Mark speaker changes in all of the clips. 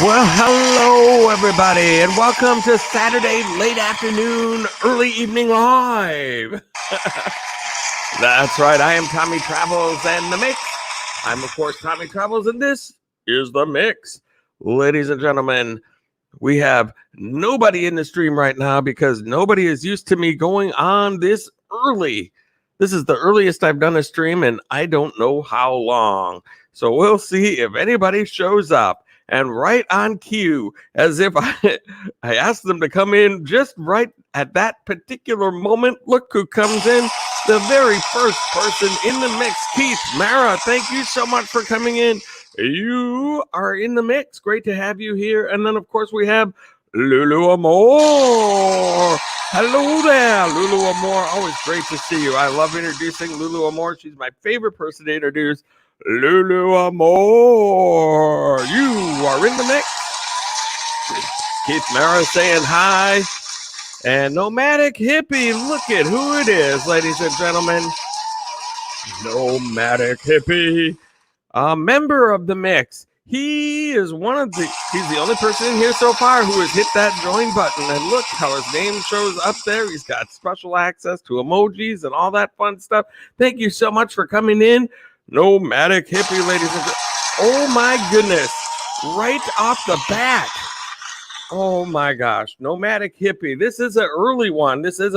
Speaker 1: Well, hello, everybody, and welcome to Saturday late afternoon, early evening live. That's right, I am Tommy Travels and the Mix. I'm, of course, Tommy Travels, and this is the Mix. Ladies and gentlemen, we have nobody in the stream right now because nobody is used to me going on this early. This is the earliest I've done a stream, and I don't know how long. So we'll see if anybody shows up. And right on cue, as if I asked them to come in just right at that particular moment. Look who comes in, the very first person in the mix, Keith Mara. Thank you so much for coming in. You are in the mix. Great to have you here. And then, of course, we have Lulu Amore. Hello there, Lulu Amore. Always great to see you. I love introducing Lulu Amore. She's my favorite person to introduce. Lulu Amore, you are in the mix. Keith Mara saying hi. And Nomadic Hippie, look at who it is, ladies and gentlemen. Nomadic Hippie, a member of the mix. He's the only person in here so far who has hit that join button. And look how his name shows up there. He's got special access to emojis and all that fun stuff. Thank you so much for coming in. Nomadic Hippie, ladies and gentlemen. Oh my goodness. Right off the bat. Oh my gosh. Nomadic Hippie. This is an early one. It's a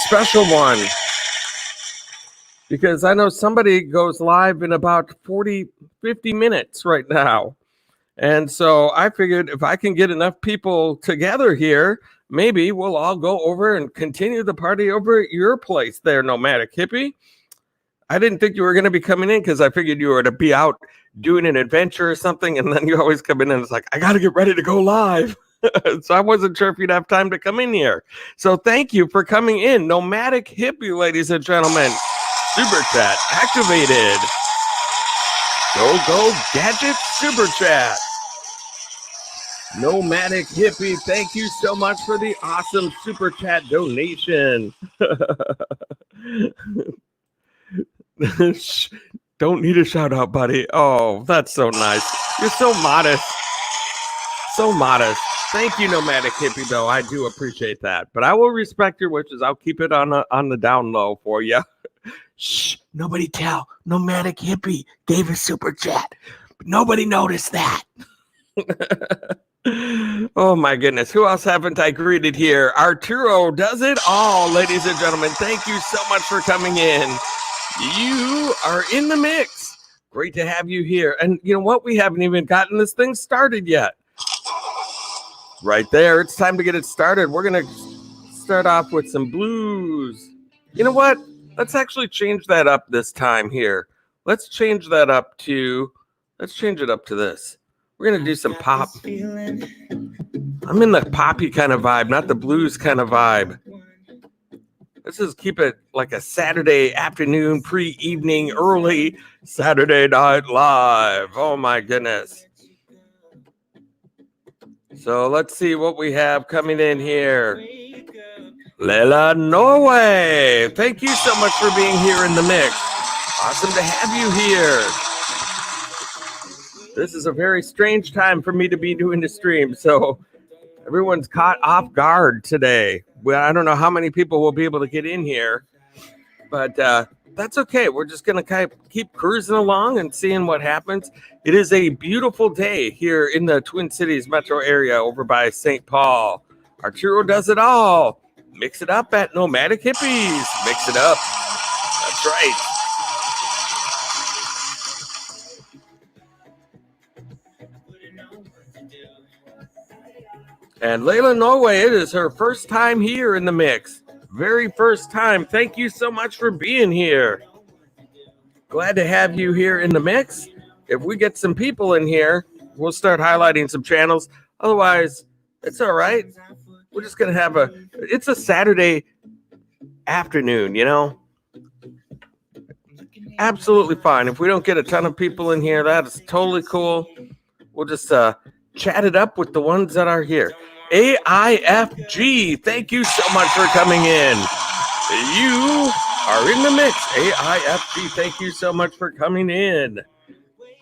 Speaker 1: special one. Because I know somebody goes live in about 50 minutes right now. And so I figured if I can get enough people together here, maybe we'll all go over and continue the party over at your place there, Nomadic Hippie. I didn't think you were going to be coming in because I figured you were to be out doing an adventure or something. And then you always come in and it's like, I got to get ready to go live. So I wasn't sure if you'd have time to come in here. So thank you for coming in, Nomadic Hippie, ladies and gentlemen. Super Chat activated. Go Gadget Super Chat. Nomadic Hippie, thank you so much for the awesome Super Chat donation. Don't need a shout out, buddy. Oh, that's so nice. You're so modest. So modest. Thank you, Nomadic Hippie, though. I do appreciate that. But I will respect your wishes. I'll keep it on the down low for you. Shh, nobody tell. Nomadic Hippie gave a super chat, but nobody noticed that. Oh my goodness. Who else haven't I greeted here? Arturo does it all, ladies and gentlemen. Thank you so much for coming in. You are in the mix. Great to have you here. And you know what? We haven't even gotten this thing started yet. Right there. It's time to get it started. We're going to start off with some blues. You know what? Let's actually change that up this time here. Let's change it up to this. We're going to do some pop. I'm in the poppy kind of vibe, not the blues kind of vibe. Let's just keep it like a Saturday afternoon, pre-evening, early Saturday Night Live. Oh my goodness. So let's see what we have coming in here. Lela Norway, thank you so much for being here in the mix. Awesome to have you here. This is a very strange time for me to be doing the stream, so everyone's caught off guard today. Well, I don't know how many people will be able to get in here, but that's okay. We're just going to keep cruising along and seeing what happens. It is a beautiful day here in the Twin Cities metro area over by St. Paul. Arturo does it all. Mix it up at Nomadic Hippies. Mix it up. That's right. And Layla Norway, it is her first time here in the mix. Very first time. Thank you so much for being here. Glad to have you here in the mix. If we get some people in here, we'll start highlighting some channels. Otherwise, it's all right. We're just going to have it's a Saturday afternoon, you know? Absolutely fine. If we don't get a ton of people in here, that is totally cool. We'll just chat it up with the ones that are here. AIFG, thank you so much for coming in. You are in the mix. AIFG, thank you so much for coming in.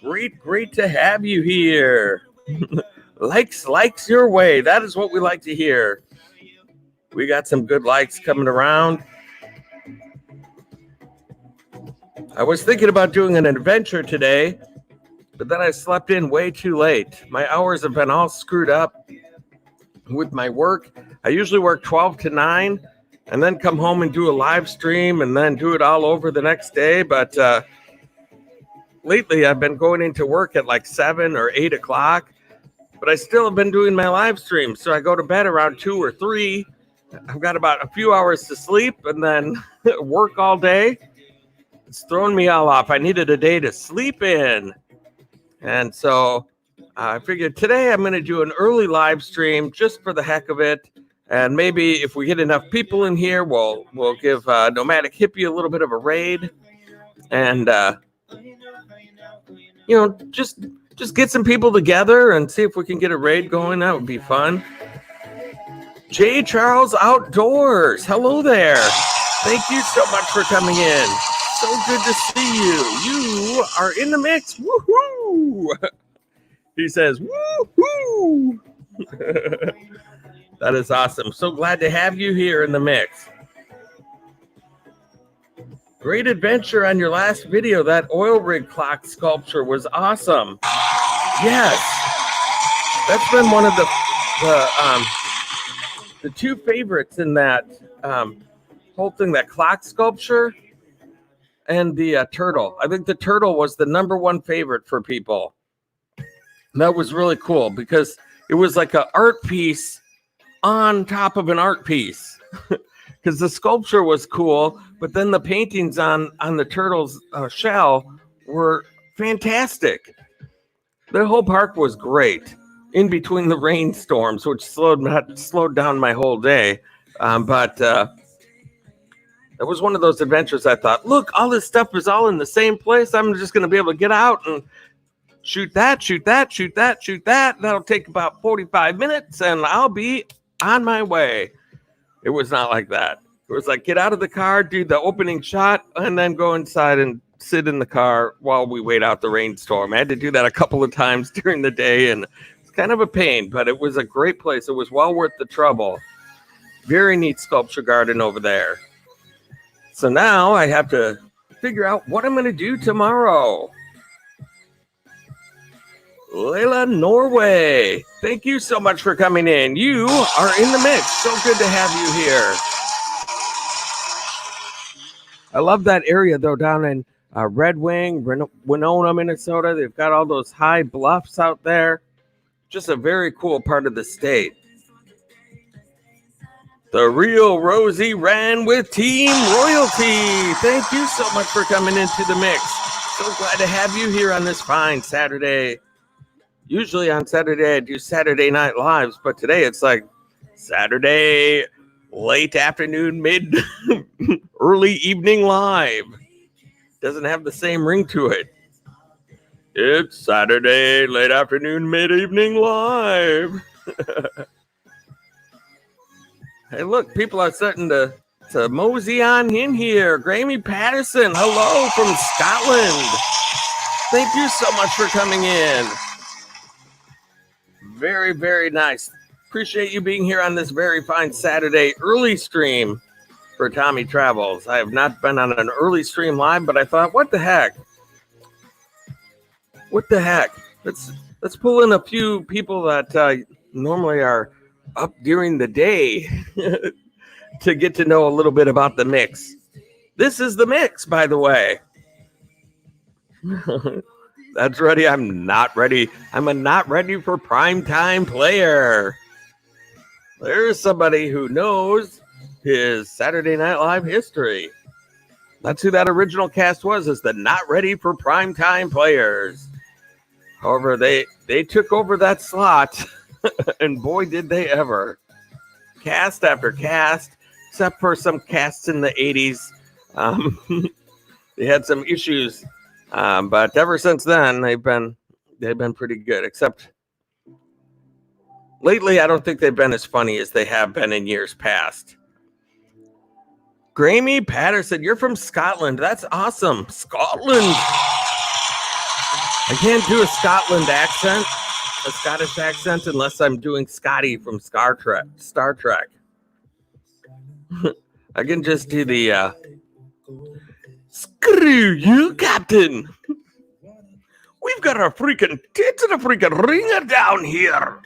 Speaker 1: Great to have you here. likes your way. That is what we like to hear. We got some good likes coming around. I was thinking about doing an adventure today, but then I slept in way too late. My hours have been all screwed up with my work. I usually work 12 to 9 and then come home and do a live stream and then do it all over the next day. But lately I've been going into work at like 7 or 8 o'clock, but I still have been doing my live stream. So I go to bed around 2 or 3. I've got about a few hours to sleep and then work all day. It's thrown me all off. I needed a day to sleep in. And so I figured today I'm going to do an early live stream just for the heck of it. And maybe if we get enough people in here, we'll give Nomadic Hippie a little bit of a raid. And, just get some people together and see if we can get a raid going. That would be fun. J. Charles Outdoors. Hello there. Thank you so much for coming in. So good to see you. You are in the mix. Woohoo! He says, woohoo! That is awesome. So glad to have you here in the mix. Great adventure on your last video. That oil rig clock sculpture was awesome. Yes. That's been one of the two favorites in that whole thing, that clock sculpture. And the turtle. I think the turtle was the number one favorite for people. And that was really cool because it was like an art piece on top of an art piece. Because the sculpture was cool, but then the paintings on the turtle's shell were fantastic. The whole park was great in between the rainstorms, which slowed down my whole day. But it was one of those adventures I thought, look, all this stuff is all in the same place. I'm just going to be able to get out and shoot that. That'll take about 45 minutes and I'll be on my way. It was not like that. It was like, get out of the car, do the opening shot, and then go inside and sit in the car while we wait out the rainstorm. I had to do that a couple of times during the day, and it's kind of a pain, but it was a great place. It was well worth the trouble. Very neat sculpture garden over there. So now I have to figure out what I'm going to do tomorrow. Layla Norway, thank you so much for coming in. You are in the mix. So good to have you here. I love that area, though, down in Red Wing, Winona, Minnesota. They've got all those high bluffs out there. Just a very cool part of the state. The real Rosie ran with Team Royalty. Thank you so much for coming into the mix. So glad to have you here on this fine Saturday. Usually on Saturday, I do Saturday Night Lives, but today it's like Saturday late afternoon, early evening live. Doesn't have the same ring to it. It's Saturday late afternoon, mid-evening live. Hey, look, people are starting to mosey on in here. Grammy Patterson, hello from Scotland. Thank you so much for coming in. Very, very nice. Appreciate you being here on this very fine Saturday early stream for Tommy Travels. I have not been on an early stream live, but I thought, what the heck? Let's pull in a few people that normally are up during the day to get to know a little bit about the mix. This is the mix, by the way. That's ready. I'm not ready. I'm a not ready for primetime player. There's somebody who knows his Saturday Night Live history. That's who that original cast was, is the not ready for primetime players. However, they took over that slot, and boy, did they ever. Cast after cast, except for some casts in the 80s. They had some issues. But ever since then, they've been pretty good. Except lately, I don't think they've been as funny as they have been in years past. Grammy Patterson, you're from Scotland. That's awesome, Scotland. I can't do a Scotland accent, a Scottish accent, unless I'm doing Scotty from Star Trek. I can just do the screw you, Captain. We've got a freaking tits and a freaking ringer down here.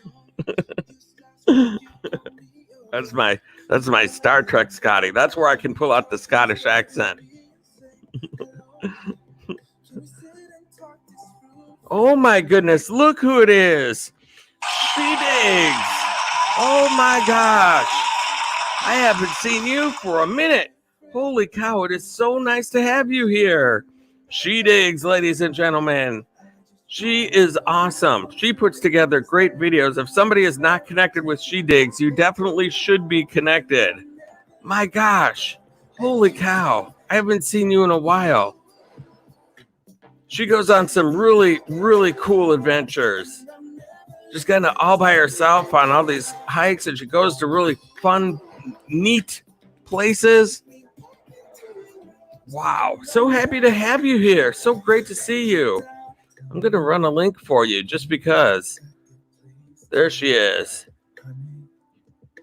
Speaker 1: That's my Star Trek Scotty. That's where I can pull out the Scottish accent. Oh my goodness, look who it is. She Digs. Oh my gosh. I haven't seen you for a minute. Holy cow, it is so nice to have you here. She Digs, ladies and gentlemen. She is awesome. She puts together great videos. If somebody is not connected with She Digs, you definitely should be connected. My gosh. Holy cow. I haven't seen you in a while. She goes on some really, really cool adventures. Just kind of all by herself on all these hikes, and she goes to really fun, neat places. Wow. So happy to have you here. So great to see you. I'm going to run a link for you just because. There she is.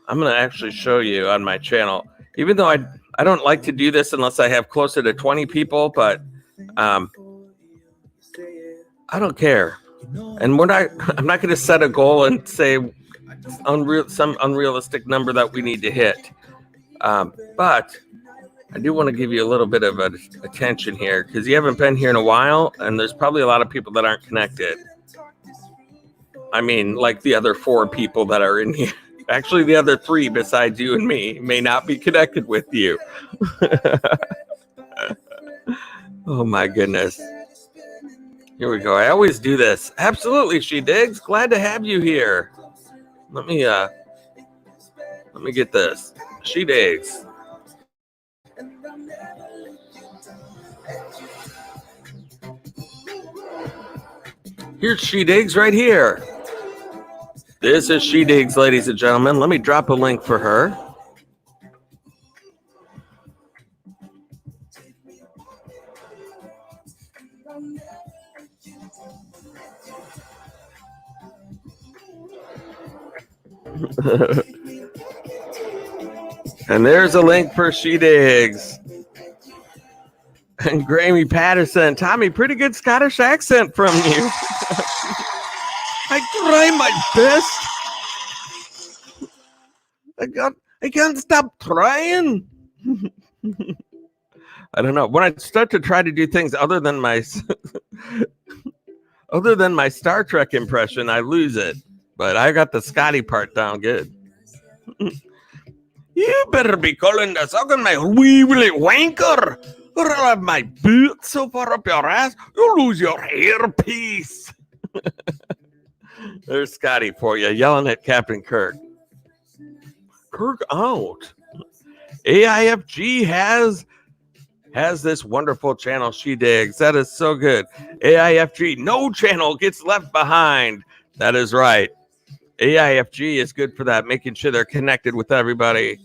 Speaker 1: I'm going to actually show you on my channel. Even though I don't like to do this unless I have closer to 20 people, but I don't care. And I'm not going to set a goal and say some unrealistic number that we need to hit. But I do want to give you a little bit of attention here because you haven't been here in a while, and there's probably a lot of people that aren't connected. I mean, like the other 4 people that are in here. Actually, the other 3 besides you and me may not be connected with you. Oh, my goodness. Here we go. I always do this. Absolutely, She Digs. Glad to have you here. Let me get this. She Digs. Here's She Digs right here. This is She Digs, ladies and gentlemen. Let me drop a link for her. And there's a link for She Digs. And Grammy Patterson. Tommy, pretty good Scottish accent from you. I try my best. I can't stop trying. I don't know. When I start to try to do things other than my Star Trek impression, I lose it. But I got the Scotty part down good. You better be calling the sucking my wee willy wanker, or I'll have my boot so far up your ass, you'll lose your hairpiece. There's Scotty for you, yelling at Captain Kirk. Kirk out. AIFG has this wonderful channel, She Digs. That is so good. AIFG, no channel gets left behind. That is right. AIFG is good for that, making sure they're connected with everybody.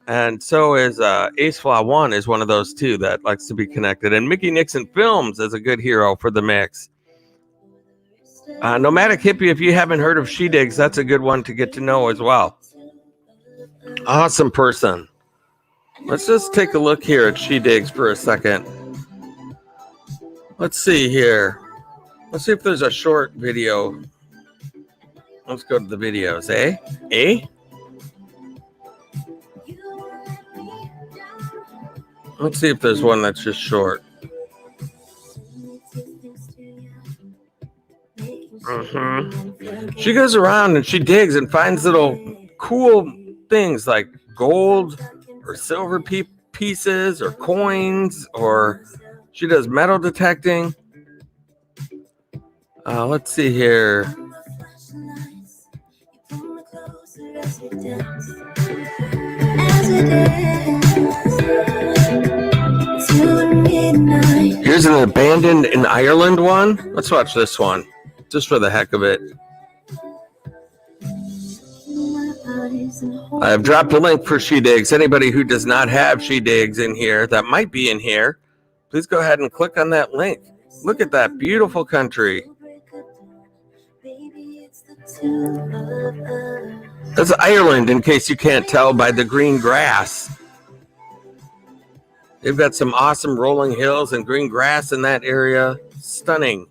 Speaker 1: And so is Aceflaw 1 is one of those too that likes to be connected. And Mickey Nixon Films is a good hero for the mix. Nomadic Hippie, if you haven't heard of She Digs, that's a good one to get to know as well. Awesome person. Let's just take a look here at She Digs for a second. Let's see here. Let's see if there's a short video. Let's go to the videos, eh? Eh? Let's see if there's one that's just short. She goes around and she digs and finds little cool things like gold or silver pieces or coins, or she does metal detecting. Let's see here. Here's an abandoned in Ireland one. Let's watch this one, just for the heck of it. I have dropped a link for She Digs. Anybody who does not have She Digs in here, that might be in here, please go ahead and click on that link. Look at that beautiful country. That's Ireland, in case you can't tell by the green grass. They've got some awesome rolling hills and green grass in that area. Stunning.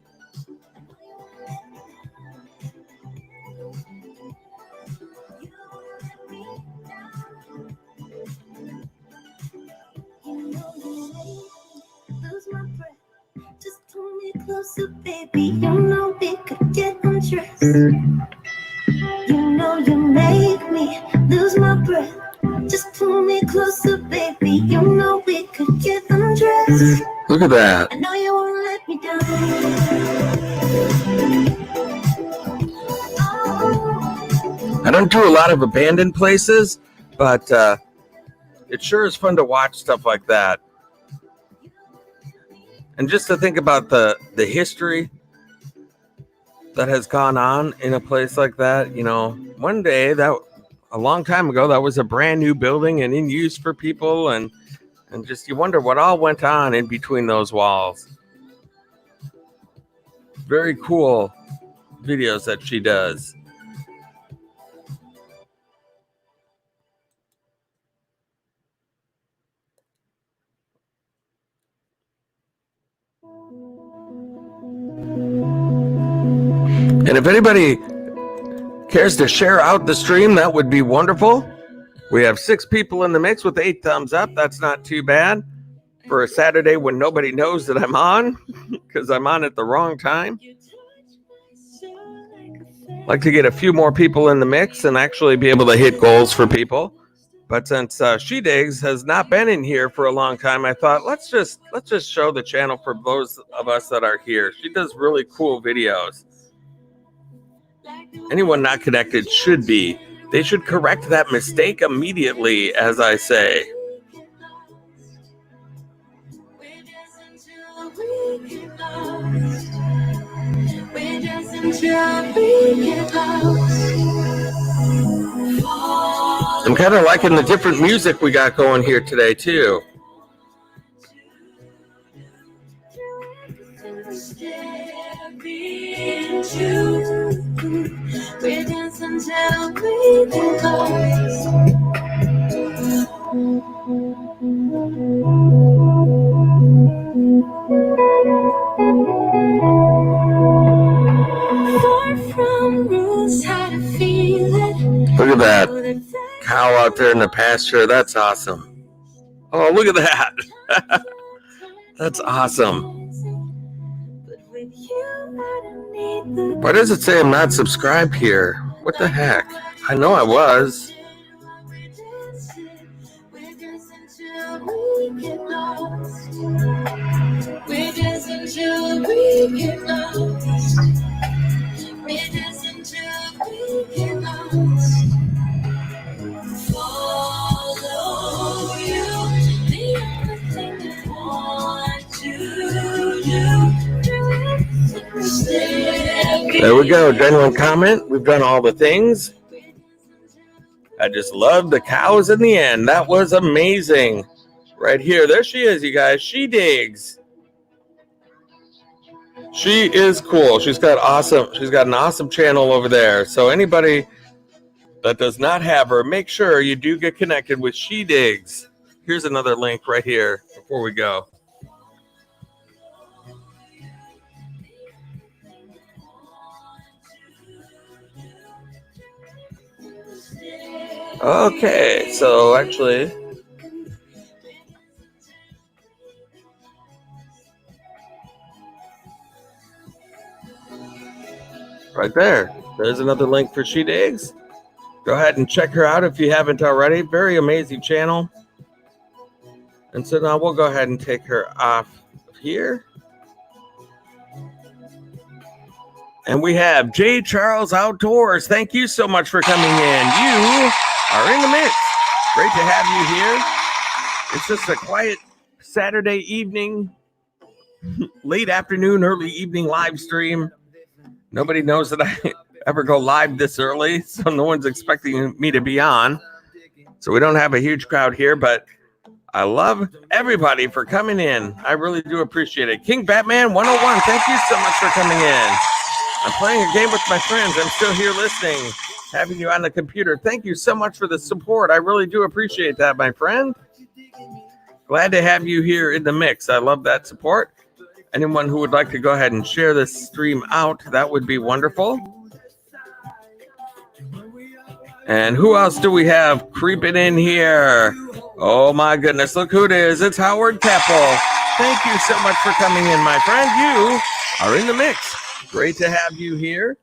Speaker 2: Closer, baby, you know we could get undressed. You know you make me lose my breath. Just pull me closer, baby, you know we could get undressed.
Speaker 1: Look at that.
Speaker 2: I know you won't let me down.
Speaker 1: I don't do a lot of abandoned places, but it sure is fun to watch stuff like that. And just to think about the history that has gone on in a place like that, you know, one day, that a long time ago, that was a brand new building and in use for people, and just you wonder what all went on in between those walls. Very cool videos that she does. And if anybody cares to share out the stream, that would be wonderful. We have 6 people in the mix with 8 thumbs up. That's not too bad for a Saturday when nobody knows that I'm on, because I'm on at the wrong time. I'd like to get a few more people in the mix and actually be able to hit goals for people. But since She Digs has not been in here for a long time, I thought let's just show the channel for those of us that are here. She does really cool videos. Anyone not connected should be. They should correct that mistake immediately, as I say. I'm kind of liking the different music we got going here today, too.
Speaker 2: We're dancing till we get lost. Far from rules, how to feel it.
Speaker 1: Look at that cow out there in the pasture. That's awesome. Oh, look at that. That's awesome. Why does it say I'm not subscribed here? What the heck? I know I was.
Speaker 2: Follow you, the only thing I want to do.
Speaker 1: There we go. Genuine comment. We've done all the things. I just love the cows in the end. That was amazing. Right here. There she is, you guys. She Digs. She is cool. She's got an awesome channel over there. So anybody that does not have her, make sure you do get connected with She Digs. Here's another link right here before we go. Okay, so actually, right there, there's another link for She Digs. Go ahead and check her out if you haven't already. Very amazing channel. And so now we'll go ahead and take her off here. And we have J. Charles Outdoors. Thank you so much for coming in. You are in the mix. Great to have you here. It's just a quiet Saturday evening, late afternoon, early evening live stream. Nobody knows that I ever go live this early, so no one's expecting me to be on. So we don't have a huge crowd here, but I love everybody for coming in. I really do appreciate it. King Batman 101, thank you so much for coming in. I'm playing a game with my friends. I'm still here listening, having you on the computer. Thank you so much for the support. I really do appreciate that, my friend. Glad to have you here in the mix. I love that support. Anyone who would like to go ahead and share this stream out, that would be wonderful. And who else do we have creeping in here? Oh my goodness, look who it is. It's Howard Keppel. Thank you so much for coming in, my friend. You are in the mix. Great to have you here.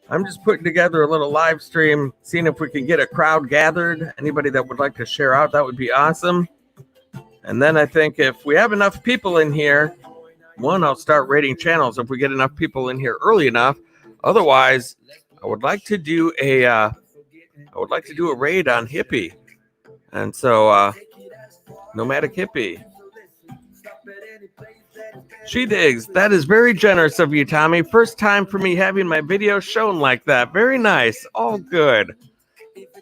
Speaker 1: I'm just putting together a little live stream, seeing if we can get a crowd gathered. Anybody that would like to share out, that would be awesome. And then I think if we have enough people in here, one, I'll start rating channels if we get enough people in here early enough. Otherwise, I would like to do a raid on Hippie. And so Nomadic Hippie. She digs. That is very generous of you, Tommy. First time for me having my video shown like that. Very nice. All good.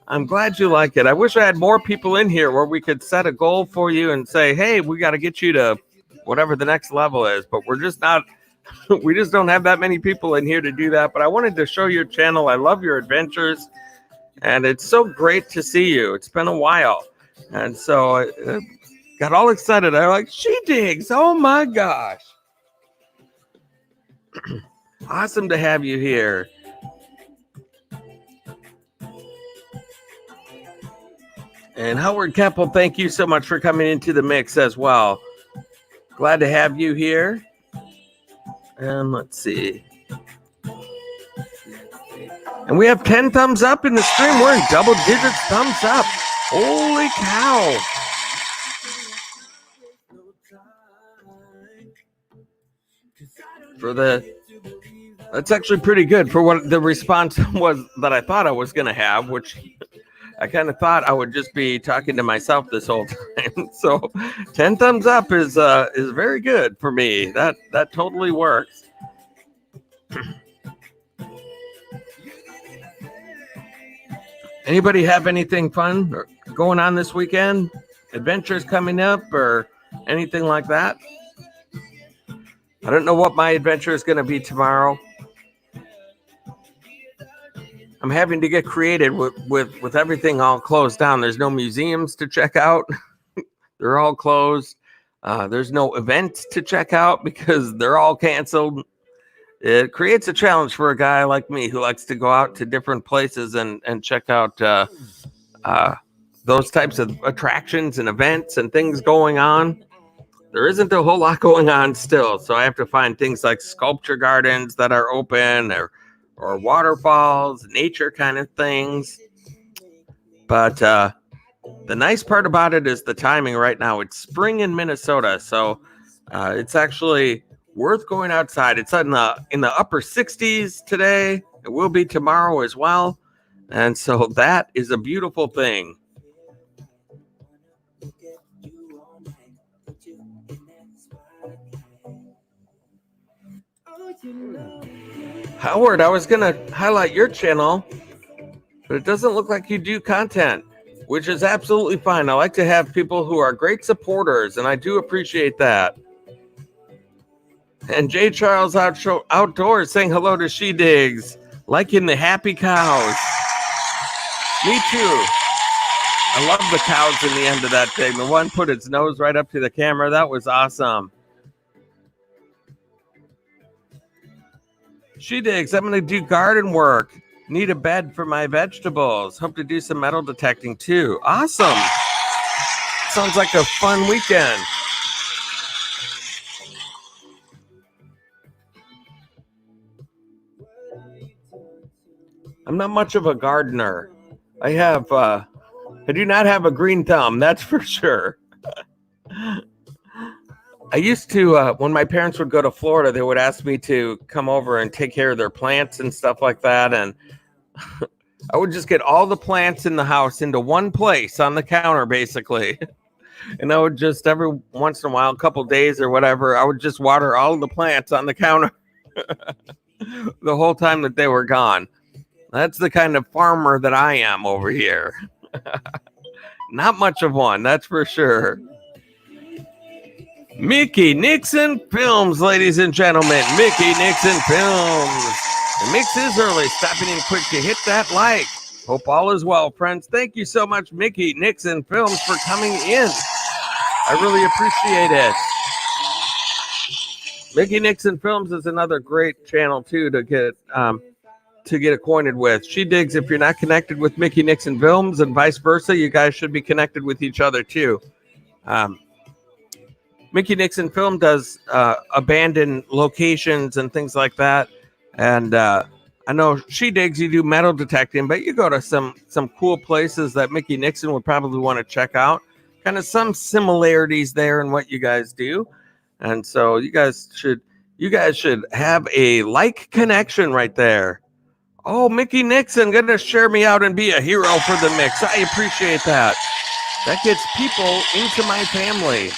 Speaker 1: I'm glad you like it. I wish I had more people in here where we could set a goal for you and say, hey, we got to get you to whatever the next level is. But we're just not, we just don't have that many people in here to do that. But I wanted to show your channel. I love your adventures. And it's so great to see you. It's been a while. And so I got all excited. I'm like, she digs. Oh my gosh. Awesome to have you here. And Howard Keppel, thank you so much for coming into the mix as well. Glad to have you here. And let's see. And we have 10 thumbs up in the stream. We're in double digits thumbs up. Holy cow. That's actually pretty good for what the response was that I thought I was going to have, which I kind of thought I would just be talking to myself this whole time. So 10 thumbs up is very good for me. That totally works. Anybody have anything fun going on this weekend? Adventures coming up or anything like that? I don't know what my adventure is going to be tomorrow. I'm having to get creative with everything all closed down. There's no museums to check out. They're all closed. There's no events to check out because they're all canceled. It creates a challenge for a guy like me who likes to go out to different places and check out those types of attractions and events and things going on. There isn't a whole lot going on still, so I have to find things like sculpture gardens that are open or waterfalls, nature kind of things. But the nice part about it is the timing right now. It's spring in Minnesota, so it's actually worth going outside. It's in the upper 60s today. It will be tomorrow as well. And so that is a beautiful thing. Howard, I was going to highlight your channel, but it doesn't look like you do content, which is absolutely fine. I like to have people who are great supporters, and I do appreciate that. And J. Charles Outdoors saying hello to She Digs, liking the happy cows. Me too. I love the cows in the end of that thing. The one put its nose right up to the camera. That was awesome. She Digs, I'm going to do garden work. Need a bed for my vegetables. Hope to do some metal detecting too. Awesome. Sounds like a fun weekend. I'm not much of a gardener. I do not have a green thumb, that's for sure. I used to, when my parents would go to Florida, they would ask me to come over and take care of their plants and stuff like that. And I would just get all the plants in the house into one place on the counter, basically. And I would just every once in a while, a couple days or whatever, I would just water all of the plants on the counter the whole time that they were gone. That's the kind of farmer that I am over here. Not much of one, that's for sure. Mickey Nixon Films, ladies and gentlemen. Mickey Nixon Films. The mix is early. Stopping in quick to hit that like. Hope all is well, friends. Thank you so much, Mickey Nixon Films, for coming in. I really appreciate it. Mickey Nixon Films is another great channel, too, to get acquainted with. She digs if you're not connected with Mickey Nixon Films and vice versa. You guys should be connected with each other, too. Mickey Nixon Film does abandoned locations and things like that. And I know She Digs, you do metal detecting, but you go to some cool places that Mickey Nixon would probably want to check out. Kind of some similarities there in what you guys do. And so you guys should have a like connection right there. Oh, Mickey Nixon gonna share me out and be a hero for the mix. I appreciate that. That gets people into my family.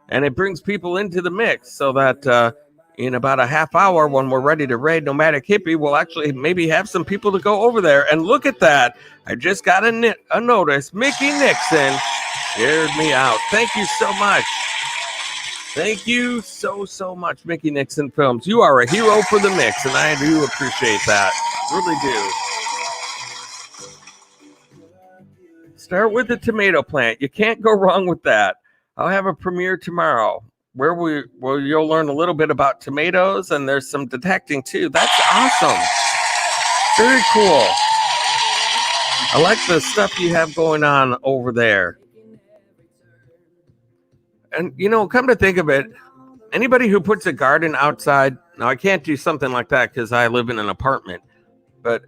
Speaker 1: And it brings people into the mix so that in about a half hour, when we're ready to raid Nomadic Hippie, we'll actually maybe have some people to go over there. And look at that. I just got a notice. Mickey Nixon shared me out. Thank you so much. Thank you so much, Mickey Nixon Films. You are a hero for the mix, and I do appreciate that. Really do. Start with the tomato plant. You can't go wrong with that. I'll have a premiere tomorrow where you'll learn a little bit about tomatoes, and there's some detecting too. That's awesome. Very cool. I like the stuff you have going on over there. And, come to think of it, anybody who puts a garden outside, now I can't do something like that because I live in an apartment, but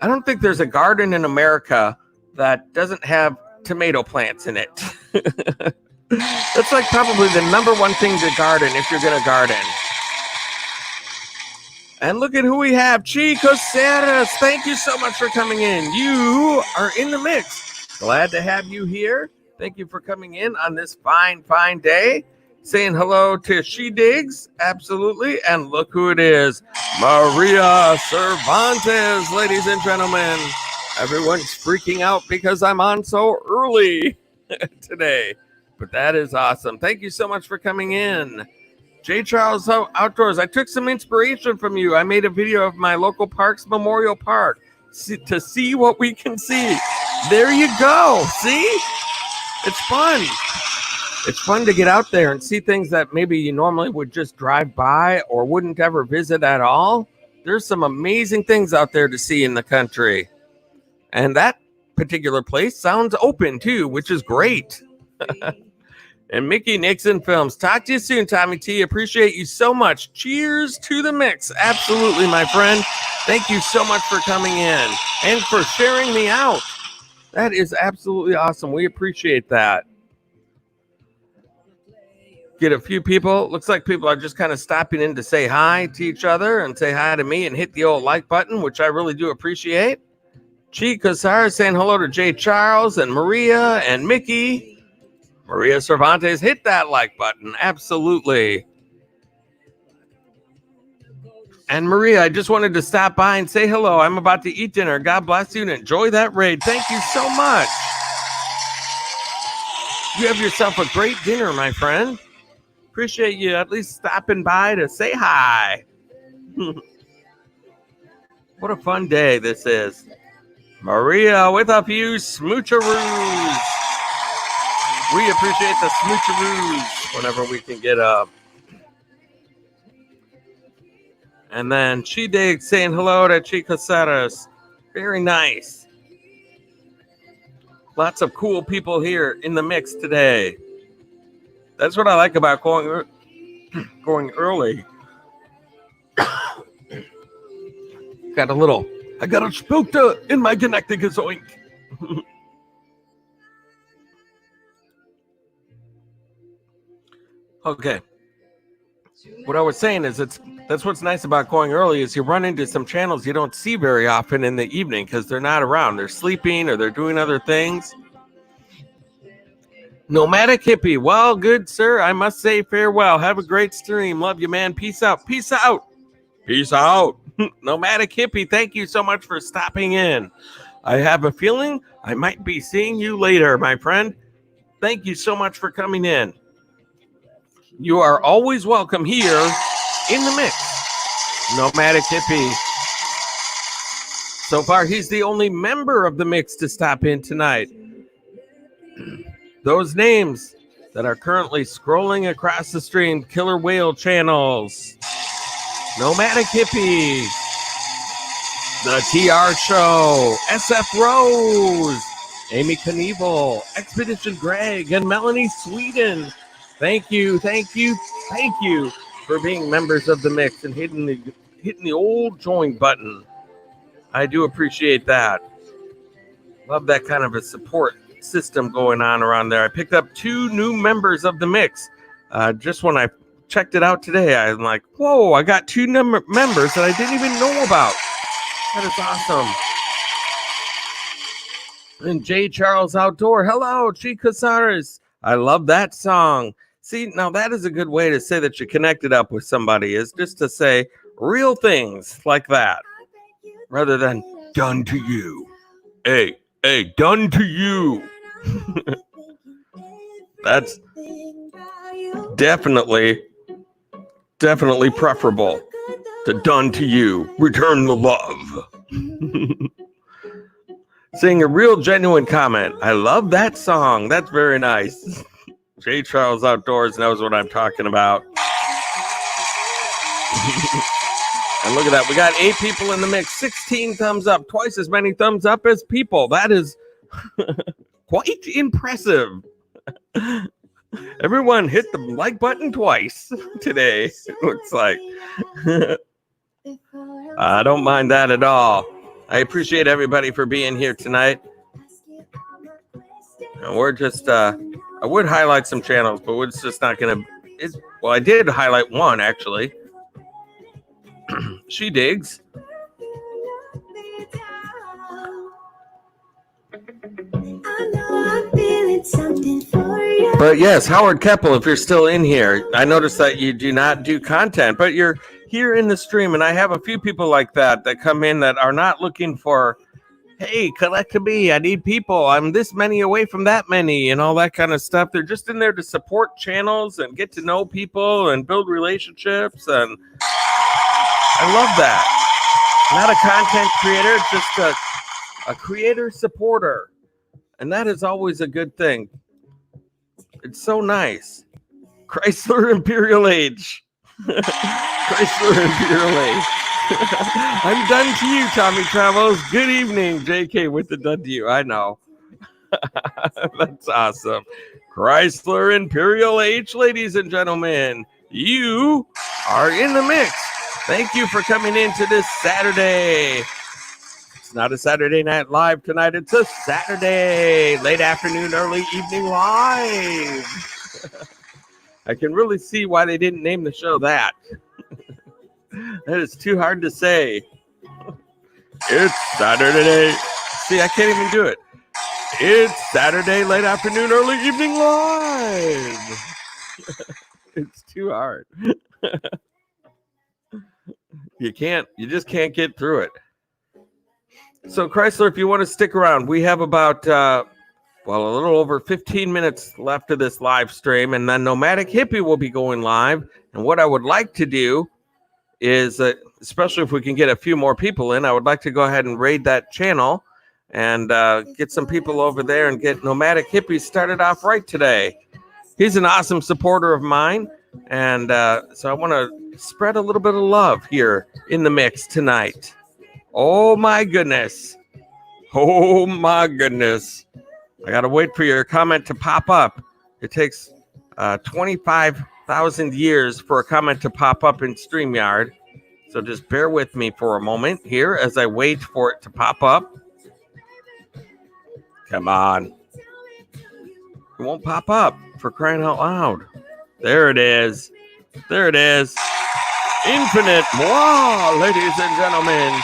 Speaker 1: I don't think there's a garden in America that doesn't have tomato plants in it. That's like probably the number one thing to garden if you're going to garden. And look at who we have. Chico Ceres. Thank you so much for coming in. You are in the mix. Glad to have you here. Thank you for coming in on this fine day. Saying hello to She Digs. Absolutely. And look who it is. Maria Cervantes, ladies and gentlemen. Everyone's freaking out because I'm on so early today. But that is awesome. Thank you so much for coming in. J. Charles Outdoors. I took some inspiration from you. I made a video of my local parks, Memorial Park, to see what we can see. There you go. See? It's fun. It's fun to get out there and see things that maybe you normally would just drive by or wouldn't ever visit at all. There's some amazing things out there to see in the country. And that particular place sounds open too, which is great. And Mickey Nixon Films. Talk to you soon, Tommy T. Appreciate you so much. Cheers to the mix. Absolutely, my friend. Thank you so much for coming in and for sharing me out. That is absolutely awesome. We appreciate that. Get a few people. Looks like people are just kind of stopping in to say hi to each other and say hi to me and hit the old like button, which I really do appreciate. Chica Sara saying hello to Jay Charles and Maria and Mickey. Maria Cervantes, hit that like button. Absolutely. And Maria, I just wanted to stop by and say hello. I'm about to eat dinner. God bless you and enjoy that raid. Thank you so much. You have yourself a great dinner, my friend. Appreciate you at least stopping by to say hi. What a fun day this is. Maria with a few smoocheroos. We appreciate the smoocheroos whenever we can get up. And then She Digs saying hello to Chico Ceres. Very nice. Lots of cool people here in the mix today. That's what I like about going early. I got a spooked in my Connecticut zoink. Okay. What I was saying is that's what's nice about going early is you run into some channels you don't see very often in the evening because they're not around. They're sleeping or they're doing other things. Nomadic Hippie. Well, good, sir. I must say farewell. Have a great stream. Love you, man. Peace out. Peace out. Peace out. Nomadic Hippie, thank you so much for stopping in. I have a feeling I might be seeing you later, my friend. Thank you so much for coming in. You are always welcome here in the mix. Nomadic Hippie. So far, he's the only member of the mix to stop in tonight. Those names that are currently scrolling across the stream, Killer Whale Channels, Nomadic Hippie, The TR Show, SF Rose, Amy Knievel, Expedition Greg, and Melanie Sweden. Thank you for being members of the mix and hitting the old join button. I do appreciate that. Love that kind of a support system going on around there. I picked up 2 new members of the mix. Just when I checked it out today, I'm like, whoa, I got 2 members that I didn't even know about. That is awesome. And J. Charles Outdoor. Hello, Chicasaris. I love that song. See, now that is a good way to say that you connected up with somebody, is just to say real things like that rather than done to you. Hey, done to you. That's definitely preferable to done to you. Return the love. Saying a real genuine comment. I love that song. That's very nice. J. Charles Outdoors knows what I'm talking about. And look at that. We got 8 people in the mix. 16 thumbs up. Twice as many thumbs up as people. That is quite impressive. Everyone hit the like button twice today, it looks like. I don't mind that at all. I appreciate everybody for being here tonight. And we're just, I would highlight some channels, but it's just not going to. Well, I did highlight one, actually. She Digs. But yes, Howard Keppel, if you're still in here, I noticed that you do not do content, but you're here in the stream, and I have a few people like that come in that are not looking for, hey, collect to me, I need people, I'm this many away from that many, and all that kind of stuff. They're just in there to support channels and get to know people and build relationships, and I love that. Not a content creator, just a creator supporter. And that is always a good thing. It's so nice. Chrysler Imperial Age. Chrysler Imperial Age. I'm done to you, Tommy Travels. Good evening, JK with the done to you. I know. That's awesome. Chrysler Imperial Age, ladies and gentlemen. You are in the mix. Thank you for coming into this Saturday. It's not a Saturday Night Live tonight. It's a Saturday late afternoon, early evening live. I can really see why they didn't name the show that. That is too hard to say. It's Saturday. See, I can't even do it. It's Saturday late afternoon, early evening live. It's too hard. You just can't get through it. So Chrysler, if you want to stick around, we have about, a little over 15 minutes left of this live stream, and then Nomadic Hippie will be going live. And what I would like to do is, especially if we can get a few more people in, I would like to go ahead and raid that channel and get some people over there and get Nomadic Hippie started off right today. He's an awesome supporter of mine, and so I want to spread a little bit of love here in the mix tonight. Oh my goodness. Oh my goodness. I got to wait for your comment to pop up. It takes 25,000 years for a comment to pop up in StreamYard. So just bear with me for a moment here as I wait for it to pop up. Come on. It won't pop up, for crying out loud. There it is. There it is. Infinite Moi, ladies and gentlemen.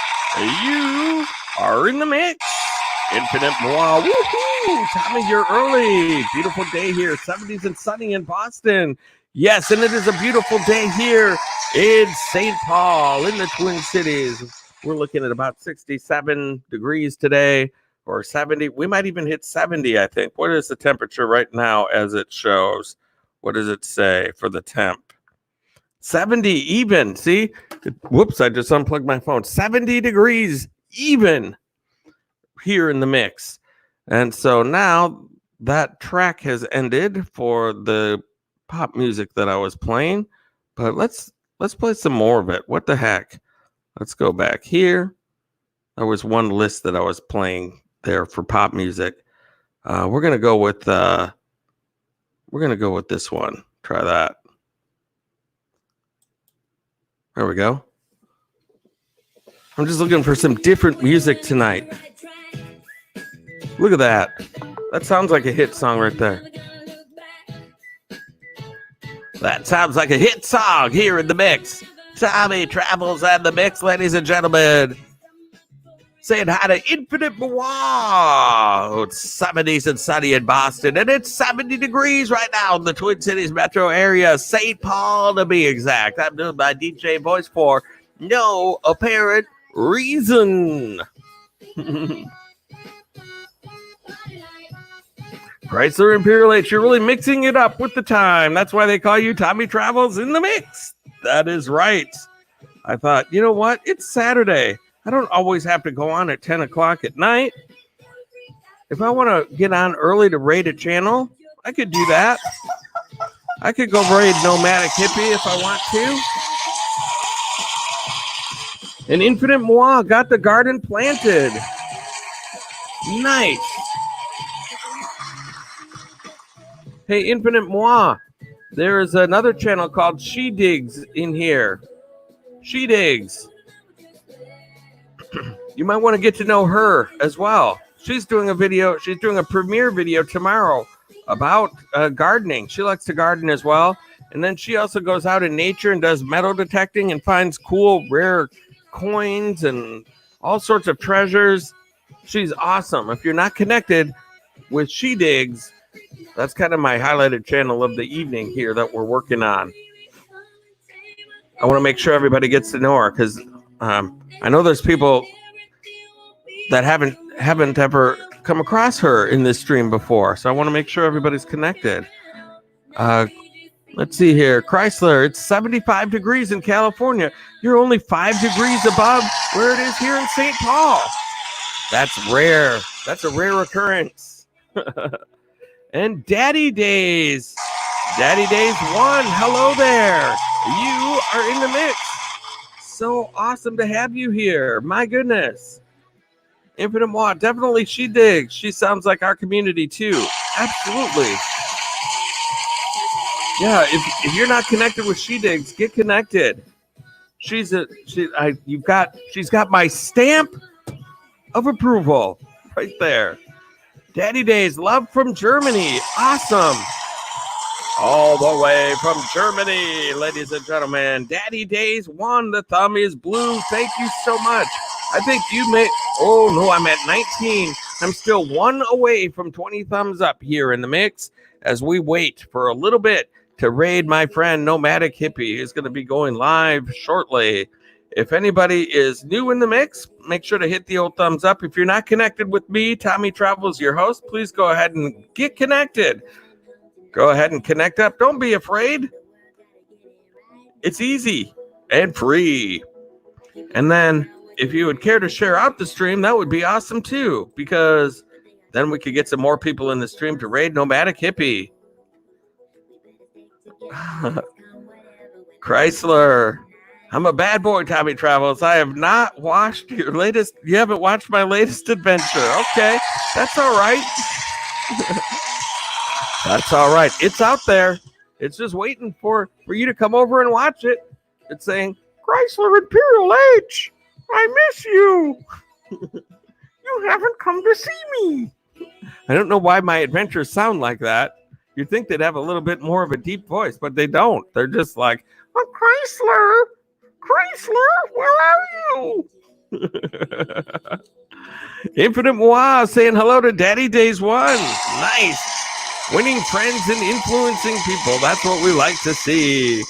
Speaker 1: You are in the mix. Infinite Moi. Woohoo! Tommy, you're early. Beautiful day here. 70s and sunny in Boston. Yes, and it is a beautiful day here in St. Paul in the Twin Cities. We're looking at about 67 degrees today. or 70. We might even hit 70, I think. What is the temperature right now as it shows? What does it say for the temp? 70 even. See? Whoops, I just unplugged my phone. 70 degrees even here in the mix. And so now that track has ended for the pop music that I was playing, but let's play some more of it. What the heck? Let's go back here. There was one list that I was playing there for pop music. We're gonna go with this one. Try that. There we go. I'm just looking for some different music tonight. Look at that. That sounds like a hit song right there. That sounds like a hit song here in the mix. Tommy Travels and the mix, ladies and gentlemen. Saying hi to Infinite Moir. It's 70s and sunny in Boston, and it's 70 degrees right now in the Twin Cities metro area, St. Paul to be exact. I'm doing my DJ voice for no apparent reason. Chrysler Imperial H, you're really mixing it up with the time. That's why they call you Tommy Travels in the mix. That is right. I thought, you know what? It's Saturday. I don't always have to go on at 10 o'clock at night. If I want to get on early to raid a channel, I could do that. I could go raid Nomadic Hippie if I want to. And Infinite Moir got the garden planted. Nice. Hey, Infinite Moir, there is another channel called She Digs in here. She Digs. You might want to get to know her as well. She's doing a premiere video tomorrow about gardening. She likes to garden as well. And then she also goes out in nature and does metal detecting and finds cool, rare coins and all sorts of treasures. She's awesome. If you're not connected with She Digs, that's kind of my highlighted channel of the evening here that we're working on. I want to make sure everybody gets to know her because I know there's people that haven't ever come across her in this stream before. So I want to make sure everybody's connected. Let's see here. Chrysler, it's 75 degrees in California. You're only 5 degrees above where it is here in St. Paul. That's rare. That's a rare occurrence. And Daddy Days. Daddy Days 1. Hello there. You are in the mix. So awesome to have you here. My goodness. Infinite Moir, definitely She Digs. She sounds like our community too. Absolutely. Yeah, if you're not connected with She Digs, get connected. She's got my stamp of approval right there. Daddy Days, love from Germany. Awesome. All the way from Germany, ladies and gentlemen. Daddy Days 1, the thumb is blue. Thank you so much. I think you may, oh no, I'm at 19. I'm still 1 away from 20 thumbs up here in the mix as we wait for a little bit to raid my friend Nomadic Hippie, who's going to be going live shortly. If anybody is new in the mix, make sure to hit the old thumbs up. If you're not connected with me, Tommy Travels, your host, please go ahead and get connected. Go ahead and connect up. Don't be afraid. It's easy and free. And then if you would care to share out the stream, that would be awesome too, because then we could get some more people in the stream to raid Nomadic Hippie. Chrysler. I'm a bad boy, Tommy Travels. I have not watched your latest. You haven't watched my latest adventure. Okay. That's all right. That's all right. It's out there. It's just waiting for you to come over and watch it. It's saying, Chrysler Imperial H, I miss you. You haven't come to see me. I don't know why my adventures sound like that. You'd think they'd have a little bit more of a deep voice, but they don't. They're just like, oh, Chrysler, where are you? Infinite Moir saying hello to Daddy Days 1. Nice. Winning friends and influencing people. That's what we like to see.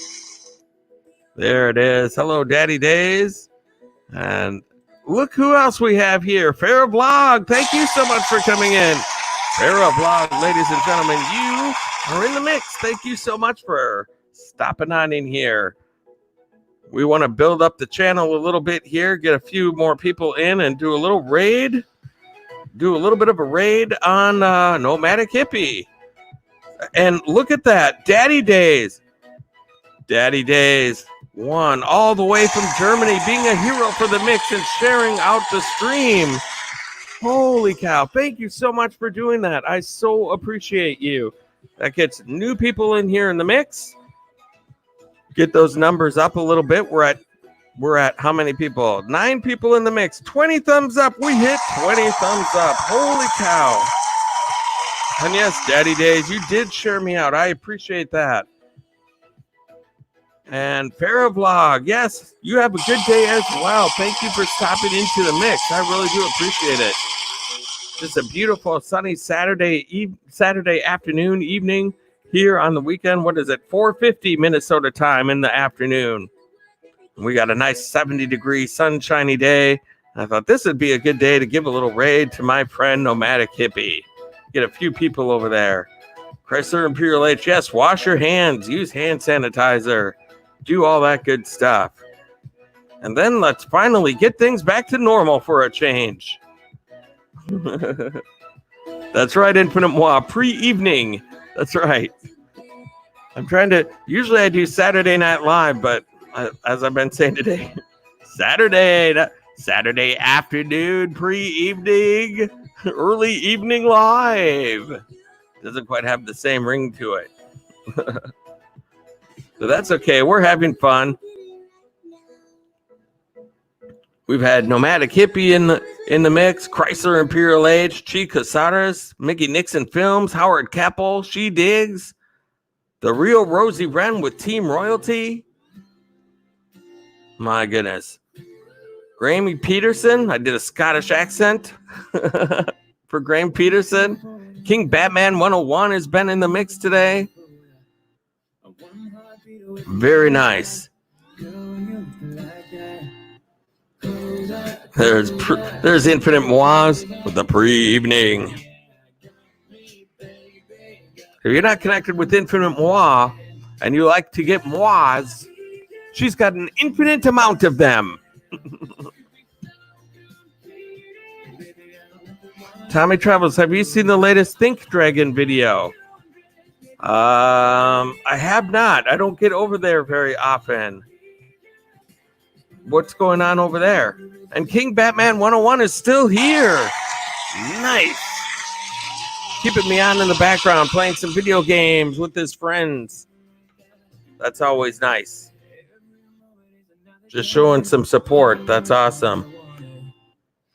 Speaker 1: There it is. Hello, Daddy Days. And look who else we have here. Farrah Vlog, thank you so much for coming in. Farrah Vlog, ladies and gentlemen, you are in the mix. Thank you so much for stopping on in here. We want to build up the channel a little bit here, get a few more people in and do a little raid. Do a little bit of a raid on Nomadic Hippie. And look at that, Daddy Days. Daddy Days, one all the way from Germany, being a hero for the mix and sharing out the stream. Holy cow, thank you so much for doing that. I so appreciate you. That gets new people in here in the mix. Get those numbers up a little bit. We're at how many people? 9 people in the mix. 20 thumbs up. We hit 20 thumbs up. Holy cow. And yes, Daddy Days, you did share me out. I appreciate that. And Farrah Vlog, yes, you have a good day as well. Thank you for stopping into the mix. I really do appreciate it. Just a beautiful sunny Saturday afternoon, evening here on the weekend. What is it? 4:50 Minnesota time in the afternoon. We got a nice 70-degree sunshiny day. I thought this would be a good day to give a little raid to my friend Nomadic Hippie. Get a few people over there. Chrysler Imperial H, yes, wash your hands, use hand sanitizer, do all that good stuff. And then let's finally get things back to normal for a change. That's right, Infinite Moi, pre-evening. That's right. I'm trying to, usually I do Saturday Night Live, but as I've been saying today, Saturday afternoon, pre-evening, early evening live. Doesn't quite have the same ring to it. So that's okay. We're having fun. We've had Nomadic Hippie in the mix, Chrysler Imperial H, Chi Casares, Mickey Nixon Films, Howard Capel, She Digs, The Real Rosie Wren with Team Royalty. My goodness. Graeme Peterson. I did a Scottish accent for Graeme Peterson. King Batman 101 has been in the mix today. Very nice. There's Infinite Moise with the pre-evening. If you're not connected with Infinite Moi and you like to get mois, she's got an infinite amount of them. Tommy Travels, have you seen the latest Think Dragon video? I have not. I don't get over there very often. What's going on over there? And King Batman 101 is still here. Nice. Keeping me on in the background, playing some video games with his friends. That's always nice. Just showing some support. That's awesome.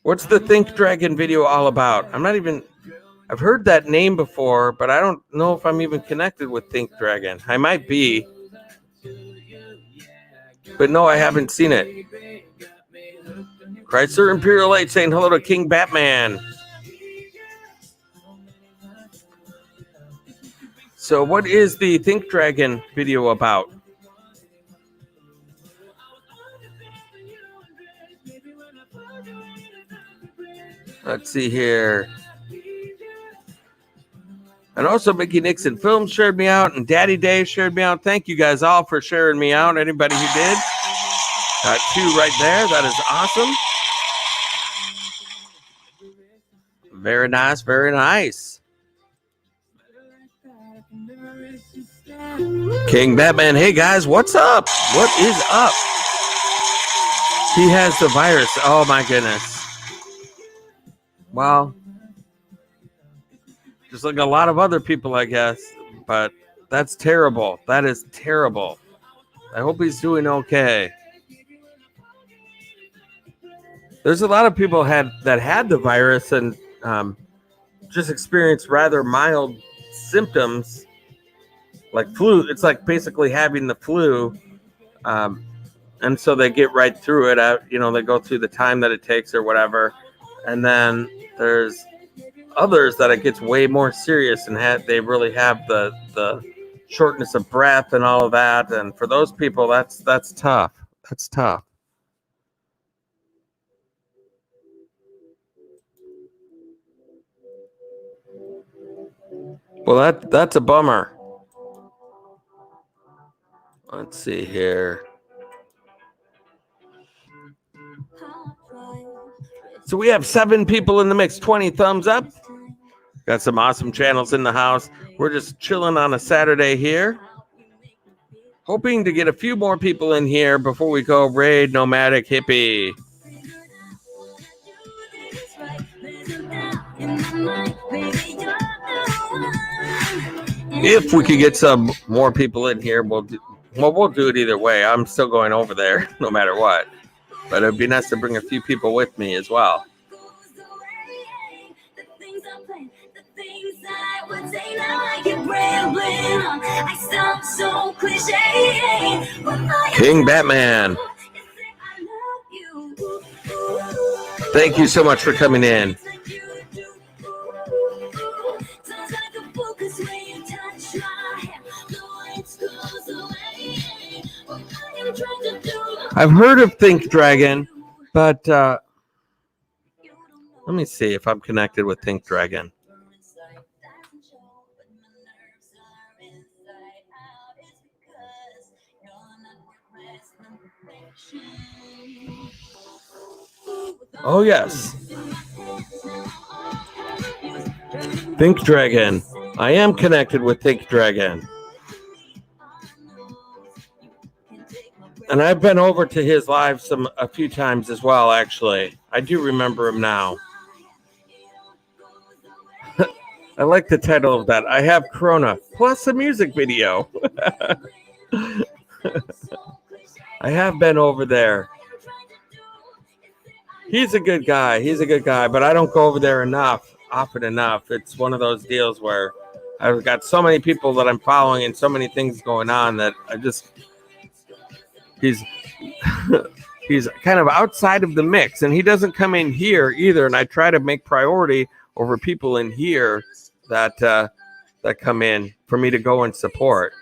Speaker 1: What's the Think Dragon video all about? I've heard that name before, but I don't know if I'm even connected with Think Dragon. I might be. But no, I haven't seen it. Chrysler Imperial 8 saying hello to King Batman. So what is the Think Dragon video about? Let's see here. And also Mickey Nixon Films shared me out, and Daddy Dave shared me out. Thank you guys all for sharing me out. Anybody who did. Got 2 right there. That is awesome. Very nice, very nice. King Batman, hey guys, what's up? What is up? He has the virus. Oh my goodness. Well, just like a lot of other people, I guess. But that's terrible. That is terrible. I hope he's doing okay. There's a lot of people that had the virus and just experienced rather mild symptoms like flu. It's like basically having the flu. And so they get right through it. They go through the time that it takes or whatever. And then there's others that it gets way more serious and they really have the shortness of breath and all of that. And for those people, that's tough. That's tough. Well, that's a bummer. Let's see here. So we have 7 people in the mix, 20 thumbs up. Got some awesome channels in the house. We're just chilling on a Saturday here. Hoping to get a few more people in here before we go raid Nomadic Hippie. If we could get some more people in here, we'll do it either way. I'm still going over there no matter what. But it'd be nice to bring a few people with me as well. King Batman. Thank you so much for coming in. I've heard of Think Dragon, but let me see if I'm connected with Think Dragon. Oh, yes. Think Dragon. I am connected with Think Dragon. And I've been over to his live a few times as well, actually. I do remember him now. I like the title of that. I have Corona, plus a music video. I have been over there. He's a good guy. But I don't go over there often enough. It's one of those deals where I've got so many people that I'm following and so many things going on that I just... He's kind of outside of the mix, and he doesn't come in here either. And I try to make priority over people in here that come in for me to go and support.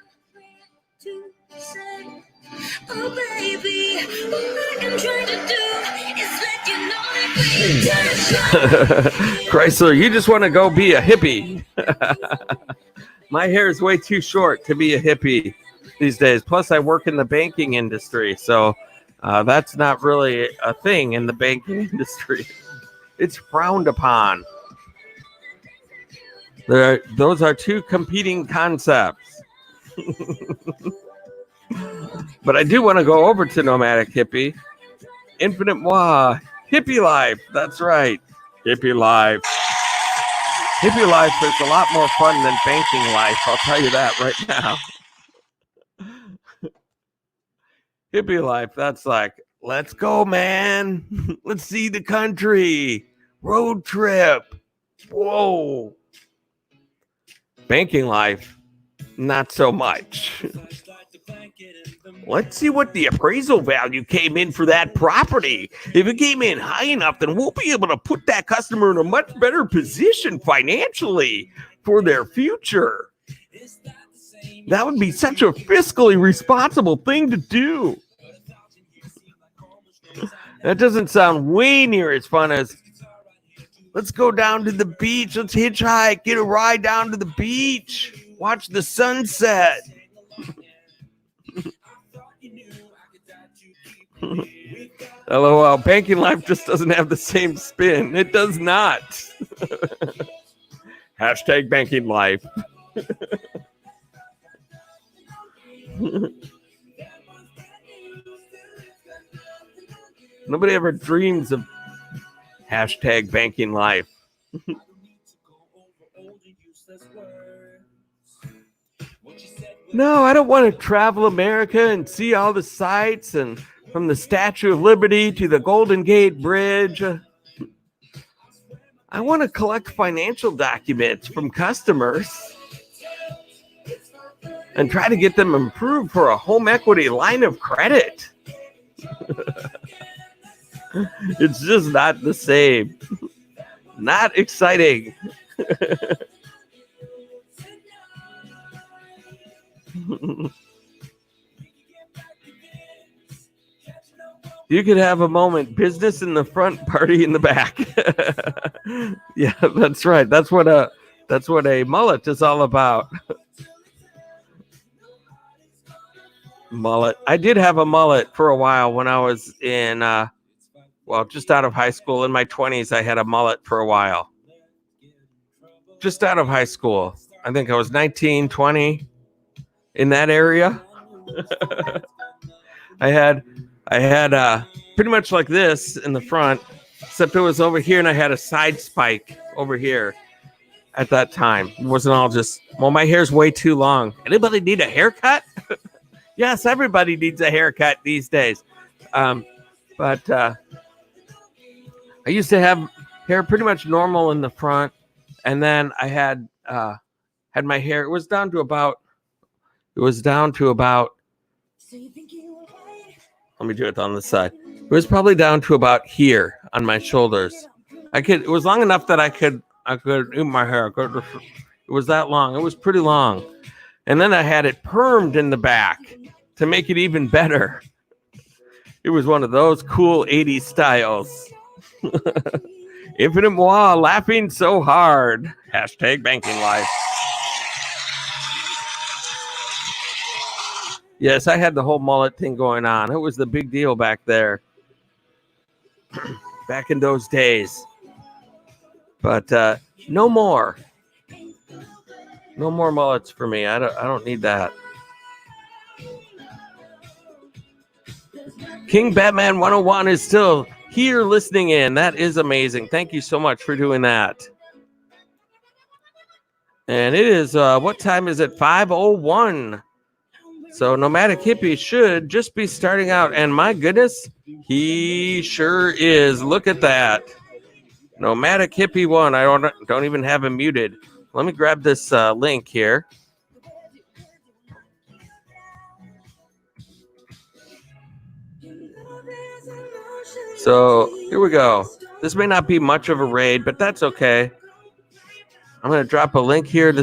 Speaker 1: Chrysler, you just want to go be a hippie. My hair is way too short to be a hippie these days. Plus, I work in the banking industry, so that's not really a thing in the banking industry. It's frowned upon. Those are two competing concepts. But I do want to go over to Nomadic Hippie. Infinite Moi. Hippie life. That's right. Hippie life. Hippie life is a lot more fun than banking life. I'll tell you that right now. Hippie life, that's like, let's go, man. Let's see the country. Road trip. Whoa. Banking life, not so much. Let's see what the appraisal value came in for that property. If it came in high enough, then we'll be able to put that customer in a much better position financially for their future. That would be such a fiscally responsible thing to do. That doesn't sound way near as fun as, let's go down to the beach, let's hitchhike, get a ride down to the beach, watch the sunset. LOL, banking life just doesn't have the same spin. It does not. Hashtag banking life. Nobody ever dreams of hashtag banking life. No, I don't want to travel America and see all the sights, and from the Statue of Liberty to the Golden Gate Bridge. I want to collect financial documents from customers and try to get them approved for a home equity line of credit. It's just not the same. Not exciting. You could have a moment, business in the front, party in the back. Yeah, that's right. That's That's what a mullet is all about. Mullet. I did have a mullet for a while when I was in, just out of high school. In my 20s, I had a mullet for a while. Just out of high school. I think I was 19, 20, in that area. I had pretty much like this in the front, except it was over here, and I had a side spike over here at that time. It wasn't all just, well, my hair's way too long. Anybody need a haircut? Yes, everybody needs a haircut these days. But I used to have hair pretty much normal in the front, and then I had my hair. It was down to about. Let me do it on the side. It was probably down to about here on my shoulders. It was long enough that I could do my hair. It was that long. It was pretty long. And then I had it permed in the back to make it even better. It was one of those cool 80s styles. Infinite moi, laughing so hard. Hashtag banking life. Yes, I had the whole mullet thing going on. It was the big deal back there. Back in those days. But no more. No more mullets for me. I don't need that. King Batman 101 is still here listening in. That is amazing. Thank you so much for doing that. And it is, what time is it? 5:01. So Nomadic Hippie should just be starting out. And my goodness, he sure is. Look at that. Nomadic Hippie 1. I don't even have him muted. Let me grab this link here. So here we go. This may not be much of a raid, but that's okay. I'm going to drop a link here.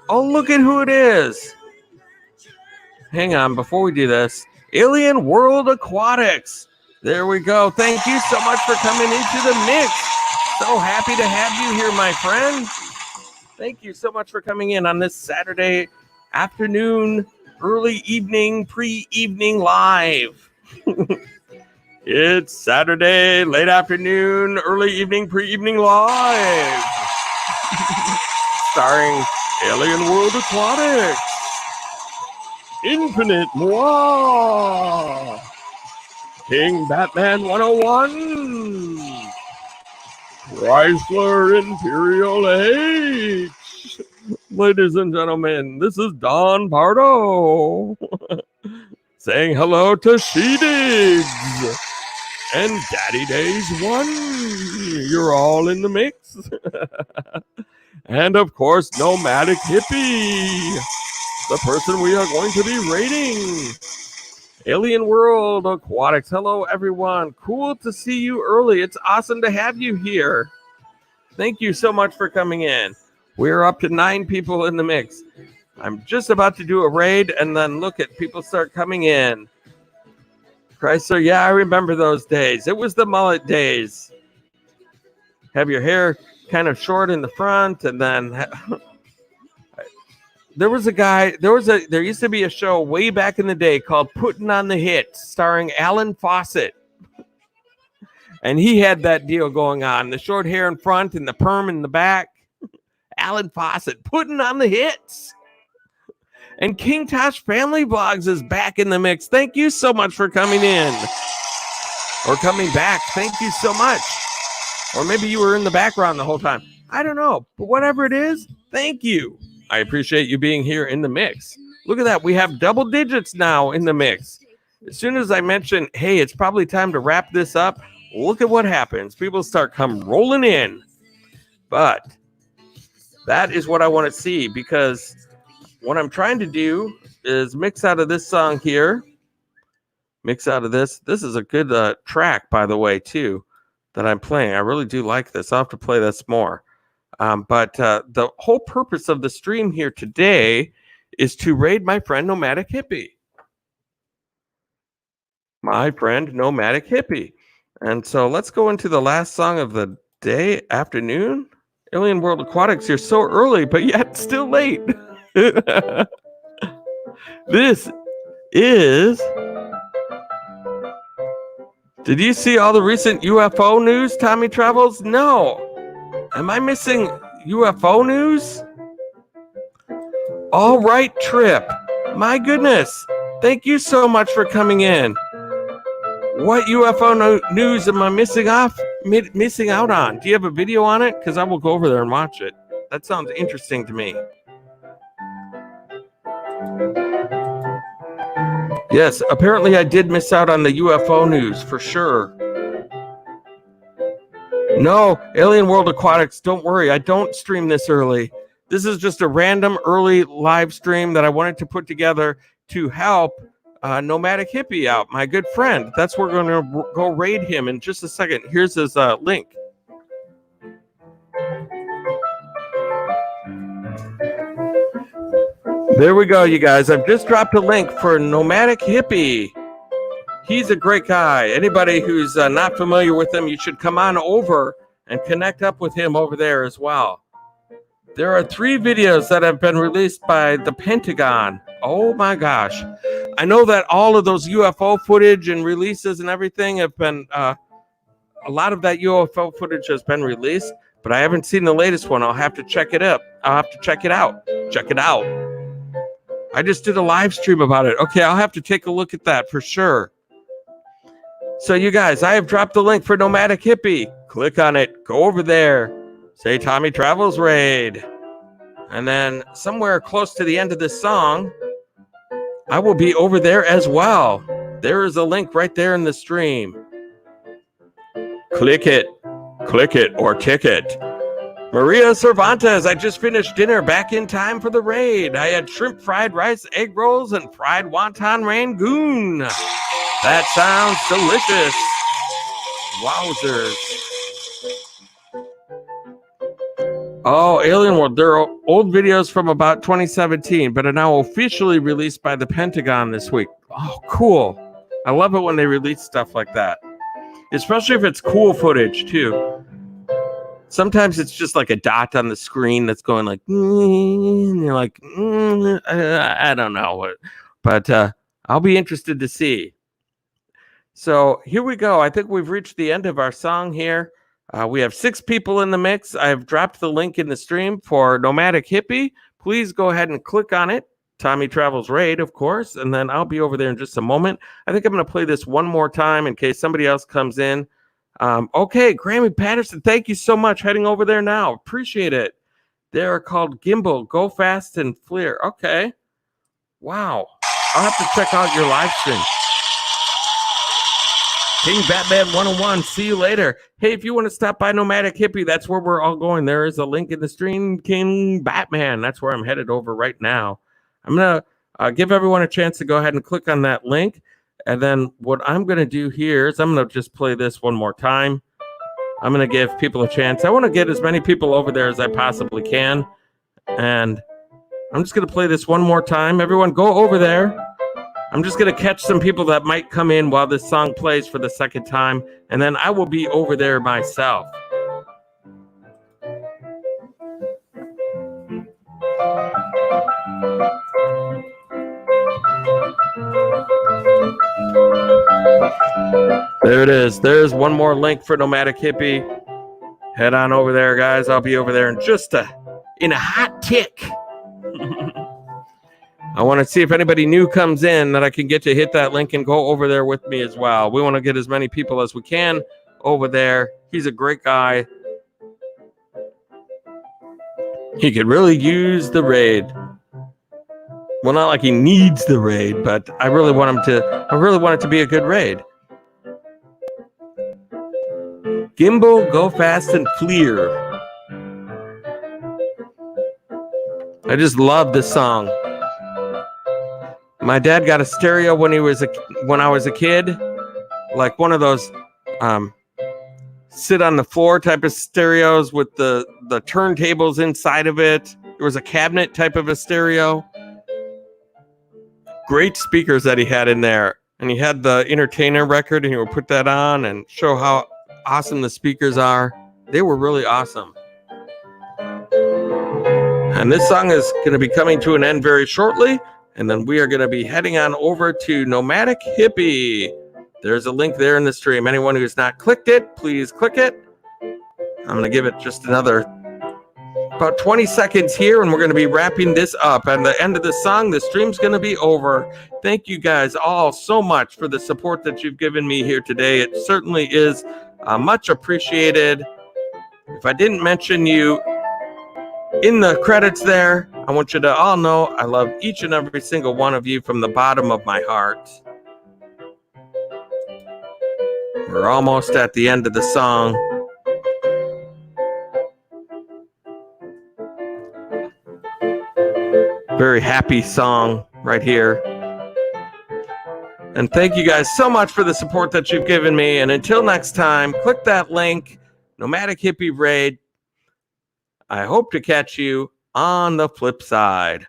Speaker 1: Oh, look at who it is. Hang on, before we do this, Alien World Aquatics. There we go. Thank you so much for coming into the mix. So happy to have you here, my friend. Thank you so much for coming in on this Saturday afternoon, early evening, pre-evening live. It's Saturday, late afternoon, early evening, pre-evening live. Starring Alien World Aquatics. Infinite moi. King Batman 101. Chrysler Imperial H. Ladies and gentlemen, this is Don Pardo. Saying hello to She-Digs. And Daddy Days 1. You're all in the mix. And of course, Nomadic Hippie. The person we are going to be raiding. Alien World Aquatics. Hello, everyone. Cool to see you early. It's awesome to have you here. Thank you so much for coming in. We're up to 9 people in the mix. I'm just about to do a raid, and then look at people start coming in. Chrysler, yeah, I remember those days. It was the mullet days. Have your hair kind of short in the front, and then... There used to be a show way back in the day called Putting on the Hit, starring Alan Fawcett. And he had that deal going on. The short hair in front and the perm in the back. Alan Fawcett, Putting on the Hits. And King Tosh Family Vlogs is back in the mix. Thank you so much for coming in. Or coming back. Thank you so much. Or maybe you were in the background the whole time. I don't know. But whatever it is, thank you. I appreciate you being here in the mix. Look at that. We have double digits now in the mix. As soon as I mention, hey, it's probably time to wrap this up, look at what happens. People start come rolling in. But that is what I want to see, because what I'm trying to do is mix out of this song here. Mix out of this. This is a good track, by the way, too, that I'm playing. I really do like this. I'll have to play this more. But the whole purpose of the stream here today is to raid my friend Nomadic Hippie. My friend Nomadic Hippie. And so let's go into the last song of the day, afternoon. Alien World Aquatics, you're so early, but yet still late. This is... Did you see all the recent UFO news, Tommy Travels? No. Am I missing UFO news? All right, Trip. My goodness. Thank you so much for coming in. What UFO news am I missing out on? Do you have a video on it? Because I will go over there and watch it. That sounds interesting to me. Yes, apparently I did miss out on the UFO news for sure. No, Alien World Aquatics, don't worry. I don't stream this early. This is just a random early live stream that I wanted to put together to help Nomadic Hippie out, my good friend. That's where we're going to go raid him in just a second. Here's his link. There we go, you guys. I've just dropped a link for Nomadic Hippie. He's a great guy. Anybody who's not familiar with him, you should come on over and connect up with him over there as well. There are 3 videos that have been released by the Pentagon. Oh my gosh. I know that all of those UFO footage and releases and everything have been, a lot of that UFO footage has been released, but I haven't seen the latest one. I'll have to check it up. I'll have to check it out. Check it out. I just did a live stream about it. Okay, I'll have to take a look at that for sure. So you guys, I have dropped the link for Nomadic Hippie. Click on it. Go over there. Say Tommy Travels Raid. And then somewhere close to the end of this song, I will be over there as well. There is a link right there in the stream. Click it, or tick it. Maria Cervantes, I just finished dinner, back in time for the raid. I had shrimp fried rice, egg rolls, and fried wonton rangoon. That sounds delicious. Wowzers. Oh, Alien World. There are old videos from about 2017, but are now officially released by the Pentagon this week. Oh, cool. I love it when they release stuff like that. Especially if it's cool footage, too. Sometimes it's just like a dot on the screen that's going like, and you're like, I don't know. But I'll be interested to see. So here we go. I think we've reached the end of our song here. We have 6 people in the mix. I've dropped the link in the stream for Nomadic Hippie. Please go ahead and click on it. Tommy Travels Raid, of course. And then I'll be over there in just a moment. I think I'm going to play this one more time in case somebody else comes in. Okay, Grammy Patterson, thank you so much. Heading over there now. Appreciate it. They're called Gimbal, Go Fast and Fleer. Okay. Wow. I'll have to check out your live stream. King Batman 101. See you later. Hey, if you want to stop by Nomadic Hippie, that's where we're all going. There is a link in the stream. King Batman. That's where I'm headed over right now. I'm going to give everyone a chance to go ahead and click on that link. And then what I'm going to do here is I'm going to just play this one more time. I'm going to give people a chance. I want to get as many people over there as I possibly can. And I'm just going to play this one more time. Everyone go over there. I'm just going to catch some people that might come in while this song plays for the second time. And then I will be over there myself. There it is. There's one more link for Nomadic Hippie. Head on over there, guys. I'll be over there in just a hot tick. I want to see if anybody new comes in that I can get to hit that link and go over there with me as well. We want to get as many people as we can over there. He's a great guy. He could really use the raid. Well, not like he needs the raid, but I really want it to be a good raid. Gimbal, Go Fast and Fleer. I just love this song. My dad got a stereo when I was a kid, like one of those sit on the floor type of stereos with the turntables inside of it. There was a cabinet type of a stereo. Great speakers that he had in there. And he had the Entertainer record, and he would put that on and show how awesome the speakers are. They were really awesome. And this song is going to be coming to an end very shortly. And then we are going to be heading on over to Nomadic Hippie. There's a link there in the stream. Anyone who's not clicked it, please click it. I'm going to give it just another about 20 seconds here, and we're going to be wrapping this up. At the end of the song, the stream's going to be over. Thank you guys all so much for the support that you've given me here today. It certainly is much appreciated. If I didn't mention you in the credits there, I want you to all know I love each and every single one of you from the bottom of my heart. We're almost at the end of the song. Very happy song right here. And thank you guys so much for the support that you've given me. And until next time, click that link, Nomadic Hippie Raid. I hope to catch you on the flip side.